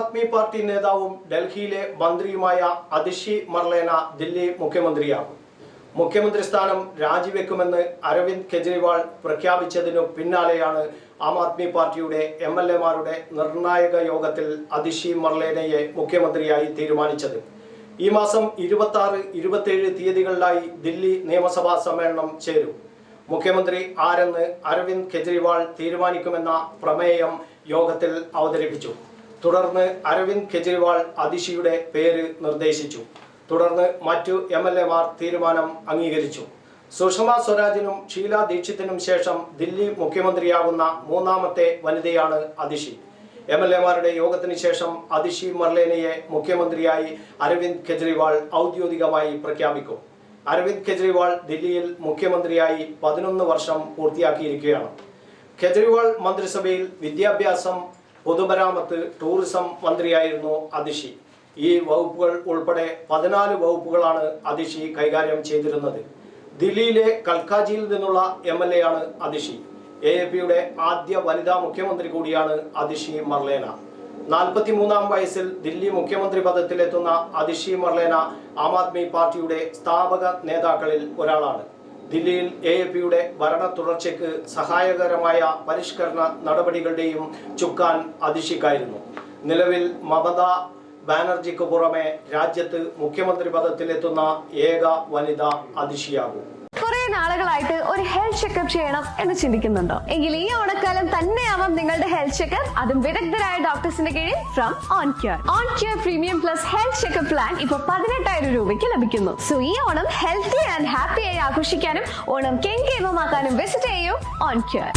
Aadmi party നേതാവും ഡൽഹിയിലെ മന്ത്രിയുമായ അതിഷി മർലേന ദില്ലി മുഖ്യമന്ത്രിയാകും. മുഖ്യമന്ത്രി സ്ഥാനം രാജിവെക്കുമെന്ന് അരവിന്ദ് കെജ്രിവാൾ പ്രഖ്യാപിച്ചതിനു പിന്നാലെയാണ് ആം ആദ്മി പാർട്ടിയുടെ MLA-മാരുടെ നിർണായക യോഗത്തിൽ അതിഷി മർലേനയെ മുഖ്യമന്ത്രിയായി തീരുമാനിച്ചത്. ഈ മാസം 26, 27 തീയതികളിലായി ദില്ലി നിയമസഭാ സമ്മേളനം ചേരും. മുഖ്യമന്ത്രി ആരെന്ന് അരവിന്ദ് കെജ്രിവാൾ തീരുമാനിക്കുമെന്ന പ്രമേയം യോഗത്തിൽ അവതരിപ്പിച്ചു. തുടർന്ന് അരവിന്ദ് കെജ്രിവാൾ അതിഷിയുടെ പേര് നിർദ്ദേശിച്ചു. തുടർന്ന് മറ്റു MLA-മാർ തീരുമാനം അംഗീകരിച്ചു. സുഷമ സ്വരാജിനും ഷീല ദീക്ഷിത്തിനും ശേഷം ദില്ലി മുഖ്യമന്ത്രിയാകുന്ന മൂന്നാമത്തെ വനിതയാണ് അതിഷി. MLA-മാരുടെ യോഗത്തിന് ശേഷം അതിഷി മർലേനയെ മുഖ്യമന്ത്രിയായി അരവിന്ദ് കെജ്രിവാൾ ഔദ്യോഗികമായി പ്രഖ്യാപിക്കും. അരവിന്ദ് കെജ്രിവാൾ ദില്ലിയിൽ മുഖ്യമന്ത്രിയായി 11 വർഷം പൂർത്തിയാക്കിയിരിക്കുകയാണ്. കെജ്രിവാൾ മന്ത്രിസഭയിൽ വിദ്യാഭ്യാസം, പൊതുമരാമത്ത്, ടൂറിസം മന്ത്രിയായിരുന്നു അതിഷി. ഈ വകുപ്പുകൾ ഉൾപ്പെടെ 14 വകുപ്പുകളാണ് അതിഷി കൈകാര്യം ചെയ്തിരുന്നത്. ദില്ലിയിലെ കൽക്കാജിയിൽ നിന്നുള്ള MLA-ആണ് അതിഷി. AAP-യുടെ ആദ്യ വനിതാ മുഖ്യമന്ത്രി കൂടിയാണ് അതിഷി മർലേന. 43-ാം വയസ്സിൽ ദില്ലി മുഖ്യമന്ത്രി പദത്തിലെത്തുന്ന അതിഷി മർലേന ആം ആദ്മി പാർട്ടിയുടെ സ്ഥാപക നേതാക്കളിൽ ഒരാളാണ്. ദില്ലിയിൽ AAP-യുടെ ഭരണ തുടർച്ചയ്ക്ക് സഹായകരമായ പരിഷ്കരണ നടപടികളുടെയും ചുക്കാൻ അതിഷിക്കായിരുന്നു. നിലവിൽ മമതാ ബാനർജിക്ക് പുറമെ രാജ്യത്ത് മുഖ്യമന്ത്രി പദത്തിലെത്തുന്ന ഏക വനിത അതിഷിയാകും. കുറെ നാളുകളായിട്ട് ഒരു ഹെൽത്ത് ചെക്കപ്പ് ചെയ്യണം എന്ന് ചിന്തിക്കുന്നുണ്ടോ? എങ്കിൽ ഈ ഓണക്കാലം തന്നെയാവാം നിങ്ങളുടെ ഹെൽത്ത് ചെക്കപ്പ്, അതും വിദഗ്ധരായ ഡോക്ടേഴ്സിന്റെ കീഴിൽ from Oncure premium plus health checkup plan ഇപ്പൊ 18,000 രൂപയ്ക്ക് ലഭിക്കുന്നു. സോ ഈ ഓണം ഹെൽത്തി ആൻഡ് ഹാപ്പി ആയി ആഘോഷിക്കാനും ഓണം കെങ്കേമമാക്കാനും വിസിറ്റ് ചെയ്യൂ ഓൺക്യൂർ.